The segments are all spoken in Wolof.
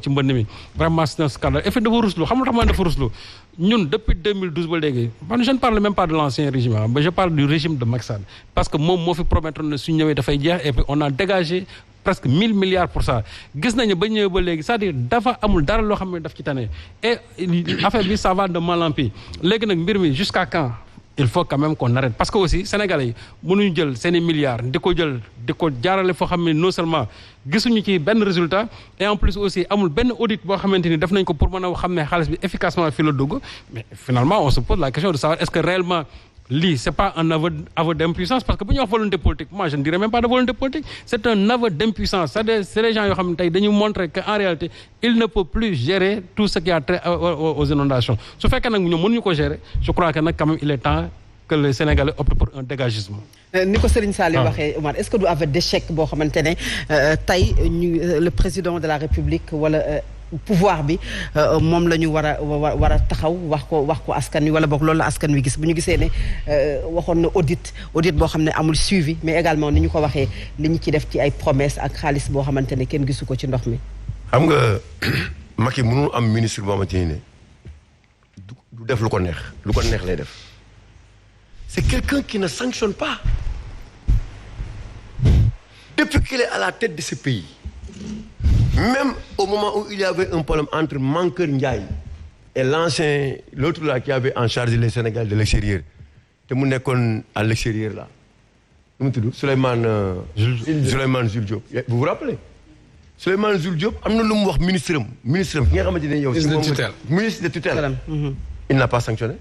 ci mbënd mi vraiment c'est un scandale et puis dafa ruslu xam nga tax ma dafa ruslu ñun depuis 2012 ba léegi man je ne parle même pas de l'ancien régime mais je parle du régime de Macky Sall parce que moom moo fi promettre ne suñu ñëwee dafay jeex et puis on a dégagé presque 1000 milliards pour ça gis nañu ba ñëwee ba léegi c'est-à-dire dafa amul dara loo xam ne daf ci tane et affaire bi ça va de mal en pis léegi nag mbir mi jusqu'à quand il faut quand même qu'on arrête parce que aussi sénégalais yi mënuñu jël seeni milliards di ko jaarale foo xam ne non seulement gisuñu ci benn résultat et en plus aussi amul benn audit boo xamante ni def nañ ko pour mën a xam ne xaalis bi efficacement fi la dugg mais finalement on se pose la question de savoir est-ce que réellement lii c'est pas un aveu d'impuissance parce que bu ñu wax volonté politique moi je ne dirais même pas de volonté politique c'est un aveu d'impuissance c'est des gens yoo xam ne tey dañu montrer que en réalité il ne peut plus gérer tout ce qui a trait aux inondations su fekkee nag ñoom mënuñu ko gérer je crois que nag quand même il est temps que les Sénégalais optent pour un dégagisme. ni ko Serigne Saliou waxee Omar est-ce que du aveu d'échec boo xamante ne tey le président de la République wala pouvoir bi moom la ñu war a taxaw wax ko askan wi wala boog loolu la askan wi gis bu ñu gisee ne waxoon na audit boo xam ne amul suivi mais également ni ñu ko waxee li ñu ci def ci ay promesses ak xaalis boo xamante ne kenn gisu ko ci ndox mi. xam nga Macky mënul am ministre boo xamante ne du def lu ko neex lay def c'est quelqu'un qui ne sanctionne pas depuis qu'il est à la tête de ce pays. Même au moment où il y avait un problème entre Mankeur Ndiaye et l'autre là qui avait en charge les Sénégalais de l'extérieur te mu nekkoon à l'extérieur là nu mu tudd Souleymane Jules Diop vous vous rappelez Souleymane Jules Diop am na lu mu wax ministre am ki nga xamante ne yow ministre de tutelle il n'a pas sanctionné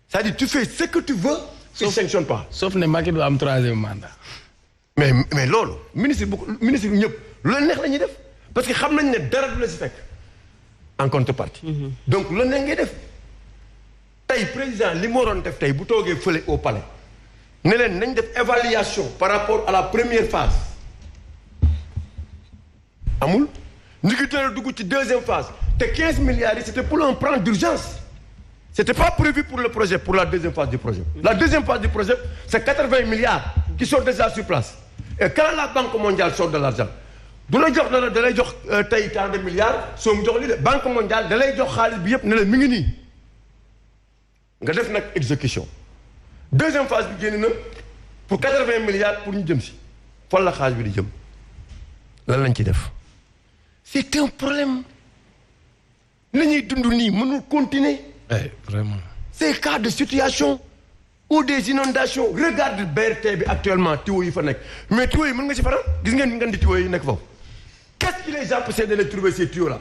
c'est-à-dire tu fais ce que tu veux il ne sanctionne pas sauf ne Macky doit am 3e mandat mais loolu ministre bi ñëpp lu neex la ñuy def parce que xam nañ ne dara du la si fekk en contrepartie. donc lu neex ngay def tey président li mu waroon def tey bu toogee fële au palais ne leen nañ def évaluation par rapport à la première phase amul ñu ngi teel a dugg ci 2e phase te 15 milliards yi c'était pour un plan d'urgence c'était pas prévu pour le projet pour la 2e phase du projet. La 2e phase du projet c'est 80 milliards qui sont déjà sur place et quand la Banque mondiale sort de l'argent du la jox da lay jox tey tant de milliards soo mu jox li de Banque mondiale da lay jox xaalis bi yëpp ne la mi ngi nii nga def nag exécution 2e phase bi génn na pour 80 milliards pour ñu jëm si fan la xaalis bi di jëm lan lañ ci def c'est un problème li ñuy dund nii mënul continuer. Vraiment. Ces cas de situation ou des inondations regarde BRT bi actuellement tuyaux yi fa nekk mais tuyaux yi mën nga ci faral gis ngeen di tuyaux yi nekk foofu qu'est-ce qui les empêche de les trouver ces tuyaux là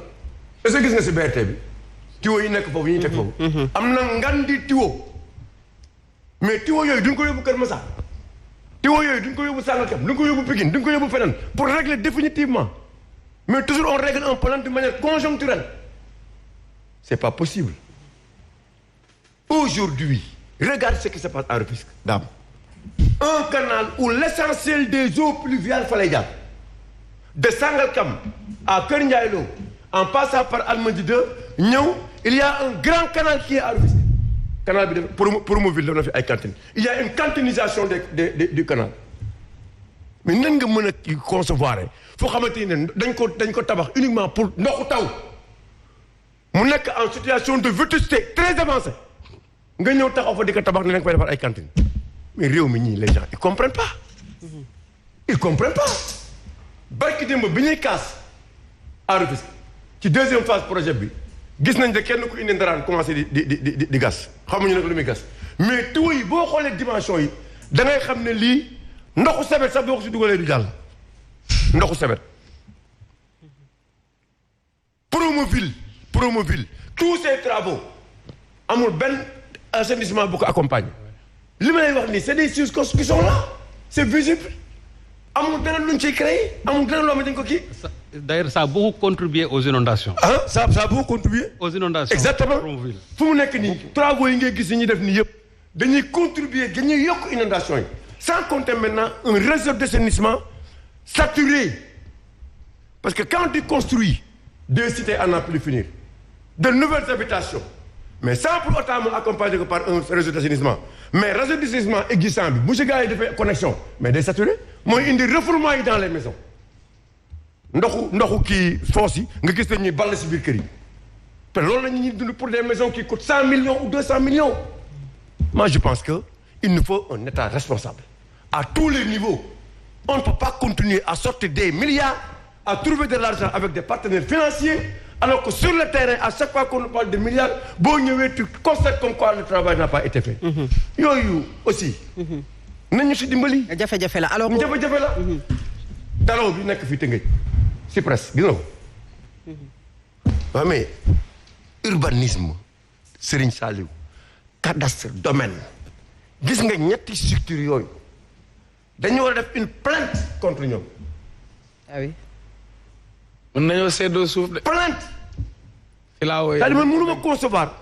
est-ce que gis nga ci BRT bi tuyaux yi nekk foofu yi ñuy teg foofu am na ngan di tuyaux mais tuyaux yooyu duñ ko yóbbu Kër Massar tuyaux yooyu duñ ko yóbbu Sangalkam duñ ko yóbbu Pikine duñ ko yóbbu feneen pour régler définitivement mais toujours on règle un problème de manière conjoncturelle c'est pas possible. Aujourd'hui, regarde ce qui se passe à Rufisque, dame. Un canal où l'essentiel des eaux pluviales fallait y aller. De Sangalkam à Kër Ndiaye Lo, en passant par Almadies 2, il y a un grand canal qui est à Rufisque. Canal pour Mouville, on a fait une cantine. Il y a une cantinisation du canal. Mais nous devons concevoir. Il faut que nous tabac uniquement pour nous taw. Nous sommes en situation de vétusté très avancée. Nga ñëw taxaw fa di ko tabax ne nga koy defar ay cantine mais réew mi ñii les gens ils comprennent pas barki démb bi ñuy kaas à Rufisque ci 2e phase projet bi gis nañ de kenn ku indi ndaraan commencé di gas xamuñu nag lu muy gas mais tuyaux yi boo xoolee dimension yi da ngay xam ne lii ndoxu sebet sax boo ko si dugalee du jàll ndoxu sebet Promoville tous ces travaux amul benn assainissement bu ko accompagne li ma lay wax nii c'est des choses qui sont là c'est visible amul dara luñ ciy créé amul dara loo xam ne dañ ko kii. D'ailleurs ça a beaucoup contribué aux inondations. Ça a beaucoup contribué. Aux inondations. Exactement fu mu nekk nii travaux yi ngay gis yi ñuy def nii yëpp dañuy contribuer dañuy yokk inondation yi sans compter maintenant un réseau d'assainissement saturé parce que quand tu construis des cités à n'en plus finir de nouvelles habitations mais sans pour autant mu accompagner ko par un réseau d'assainissement mais réseau d'assainissement existant bi bu si gars yi defee connexion mais day saturé mooy indi refoulement yi dans les maisons ndoxu kii foos yi nga gis nañ ñuy ball si biir kër yi te loolu la ñuy dund pour des maisons qui coûtent 100 millions ou 200 millions. Moi je pense que il nous faut un État responsable à tous les niveaux. On ne peut pas continuer à sortir des milliards à trouver de l'argent avec des partenaires financiers alors que sur le terrain à chaque fois qu'on nous parle de milliards boo ñëwee tu constates comme quoi le travail n'a pas été fait. yooyu aussi. nañu si dimbali. jafe-jafe la alors. jafe-jafe la. daloo bi nekk fii Tëngéej si presse gis nga ko. waaw mais urbanisme Serigne Saliou cadastre domaine gis nga ñetti structure yooyu dañu war a def une plainte contre ñoom. ah oui. mën nañoo seddoo suuf de. plainte. fi laa wooyee c'est-à-dire man mënuma concevoir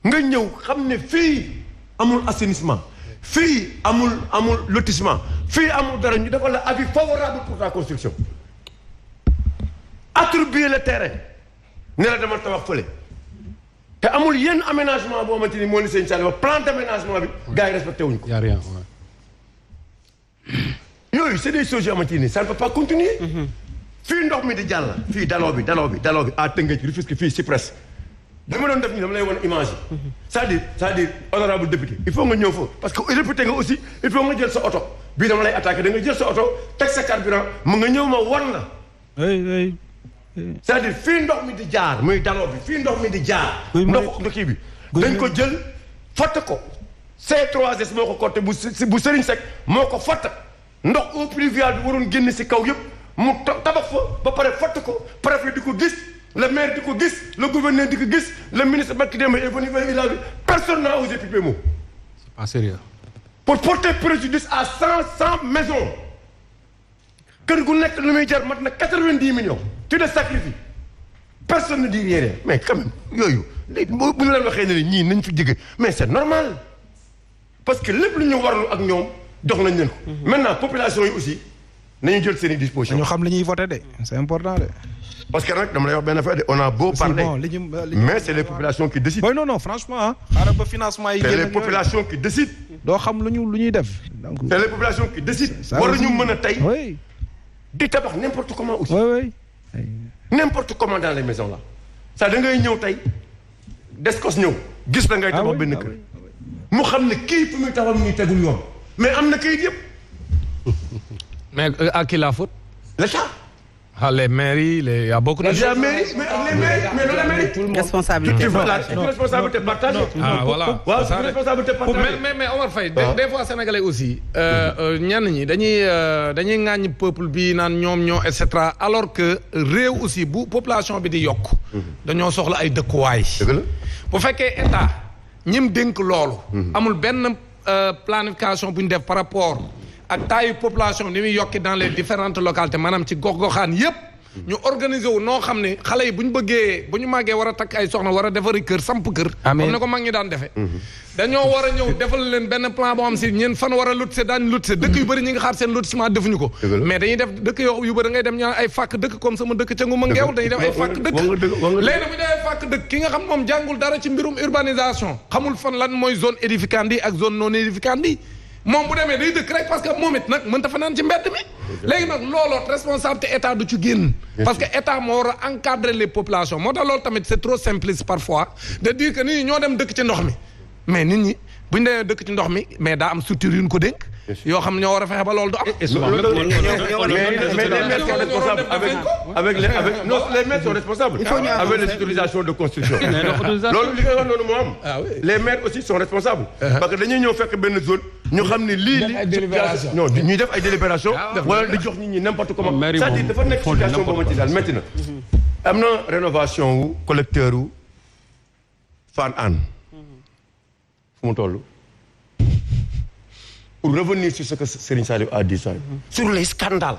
nga ñëw xam ne fii amul assainissement fii amul lotissement fii amul dara ñu defal la avis favorable pour ta construction attribuer le terrain ne la demal tabax fële te amul yenn aménagement boo xamante ni moo ni sëñ Saliou plan d'aménagement bi gars yi respecté wuñ ko. y a rien yooyu c'est des choses yoo xamante ni ça ne peut pas continuer. fii ndox mi di jàll fii daloo bi à Tëngéej Rufisque fii Cyprès dama doon def nii dama lay wan image yi. c'est-à-dire honorable député il faut nga ñëw fa parce que député nga aussi il faut nga jël sa oto bii dama lay attaqué da nga jël sa oto teg sa carburant mu nga ñëw ma wan la. oui. c'est-à-dire fii ndox mi di jaar muy daloo bi fii ndox mi di jaar. ndox kii bi dañ ko jël fatt ko C3S moo ko corté bu Serigne Seck moo ko fatt ndox eau pluviale bi waroon génn si kaw yëpp mu tabax fa ba pare fatt ko préfet di ko gis le maire di ko gis le gouverneur di ko gis le ministre Macky Demba est venu il a vu personne n'a osé piper mot. c'est pas sérieux. pour porter préjudice à 100 maisons kër gu nekk lu muy jar mat na 90 millions. tu te sacrifies personne ne dit rien mais quand même yooyu bu ñu leen waxee ne ñii nañ fi jóge mais c'est normal parce que lépp lu ñu warlu ak ñoom jox nañ leen ko. maintenant population yi aussi nañu jël seen i dispositions. ñu xam li ñuy voté de c'est important de. parce que nag dama lay wax benn affaire de on a beau parler mais c'est les populations qui décident. oui non franchement ah. xaaral ba financement yi. c'est les populations qui décident. doo xam lu ñuy def. donc c'est les populations qui décident. waruñu mën a tey. oui. di tabax n'importe comment aussi. oui. n'importe comment dans les maisons là. ça da ngay ñëw tey descos ñëw gis la ngay tabax benn kër. mu xam ne kii fu muy taxaw nii tegul yoon. mais am na kayit yëpp. mais à qui la faute? l'État. ah les mairies il y a beaucoup de choses. la mairie mais non la mairie. responsabilité responsabilité partagée. ah voilà. waaw c'est responsabilité partagée. mais Omar Faye. des fois sénégalais aussi. ñenn ñi dañuy ŋàññi peuple bi naan ñoom et cetera alors que réew aussi bu population bi di yokk. dañoo soxla ay dëkkuwaay. dëgg la bu fekkee état ñim dénk loolu. amul benn planification bu ñu def par rapport. ak taayu population ni muy yokki dans les différentes localités maanaam ci gox-goxaan yépp ñu organiser wu noo xam ne xale yi bu ñu màggee war a takk ay soxna war a defari kër samp kër comme ne ko mag ñi daan defee dañoo war a ñëw defal leen benn plan boo xam si ñeen fan war a lotissé daañu lotissé dëkk yu bëri ñi nga xaar seen lotissement defuñu ko mais dañuy def dëkk yu bëri da ngay dem ñaan ay fàkk dëkk comme sama dëkk ca Nguma Ngeew dañuy def ay fàkk dëkk léegi bu ñu def ay fàkk dëkk ki nga xam moom jàngul dara ci mbirum urbanisation xamul fan lan mooy zone édificandi ak zone non édificandi moom bu demee day dëkk rek parce que moom it nag mënta fa naan ci mbedd mi léegi nag looloo responsabilité état du ci génn parce que état moo war a encadrer les populations moo tax loolu tamit c'est trop simpliste parfois de dire que nit ñi ñoo dem dëkk ci ndox mi mais nit ñi bu ñu demee dëkk ci ndox mi mais daa am structure yu ñu ko dénk yoo xam ñoo war a fexe ba loolu du am. mais les maires sont responsables avec les maires sont responsables avec les autorisations de construction. loolu li nga wax noonu moo am. les maires aussi sont responsables. parce que dañuy ñëw fekk benn zone ñu xam ne lii non ñuy def ay délibération wala di jox nit ñi n'importe comment. c'est-à-dire dafa nekk situation boobu ci daal métti na. am na rénovation wu collecteur wu Fann Hann fu mu toll. pour revenir sur ce que Serigne Saliou a dit ça. Sur les scandales,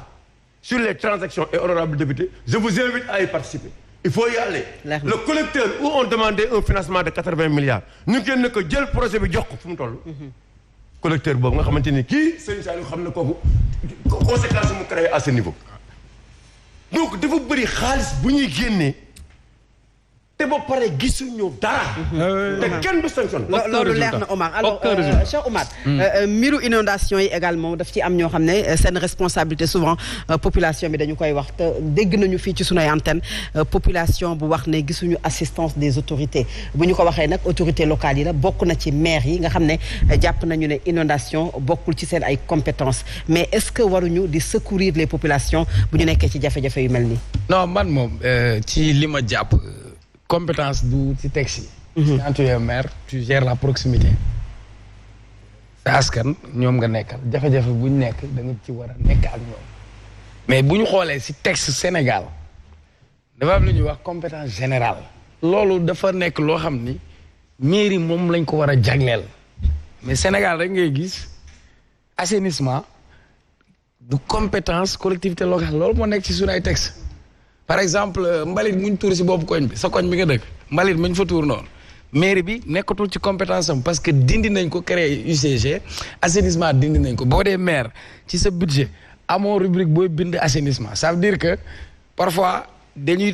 sur les transactions et honorables députés, je vous invite à y participer. Il faut y aller. Le collecteur où on demandait un financement de 80 milliards ñu génn ne ko jël projet bi jox ko fu mu toll. collecteur boobu nga xamante ni kii Serigne Saliou xam na kooku conséquences mu créé à ce niveau. donc dafa bëri xaalis bu ñuy génnee te ba pare gisuñu dara. te kenn du sanctionné. loolu leer na Omar alors Cheikh Omar. mbiru inondation yi également daf ci am ñoo xam ne seen responsabilité souvent population bi dañu koy wax te dégg nañu fii ci sunuy antenne population bu wax ne gisuñu assistance des autorités bu ñu ko waxee nag autorités locales yi la bokk na ci maire yi nga xam ne jàpp nañu ne inondation bokkul ci seen ay compétences mais est-ce que waruñu di secourir les populations bu ñu nekkee ci jafe-jafe yu mel nii. non man moom ci li ma jàpp compétence du ci texte yi. quand tu es maire tu gères la proximité. sa askan ñoom nga nekkal jafe-jafe bu ñu nekk da nga ci war a nekk ak ñoom mais bu ñu xoolee ci texte Sénégal dafa am lu ñuy wax compétence générale. loolu dafa nekk loo xam ni mairie moom lañ ko war a jagleel mais Sénégal rek ngay gis assainissement du compétence collectivité locale loolu moo nekk ci suñu ay texte par exemple mbalit muñ tuur si boppu koñ bi sa koñ bi nga dëkk mbalit muñ fa tuur noonu mairie bi nekkatul ci compétence am parce que dindi nañ ko créer UCG assainissement dindi nañ ko boo dee maire ci sa budget amoo rubrique booy bind assainissement ça veut dire que parfois dañuy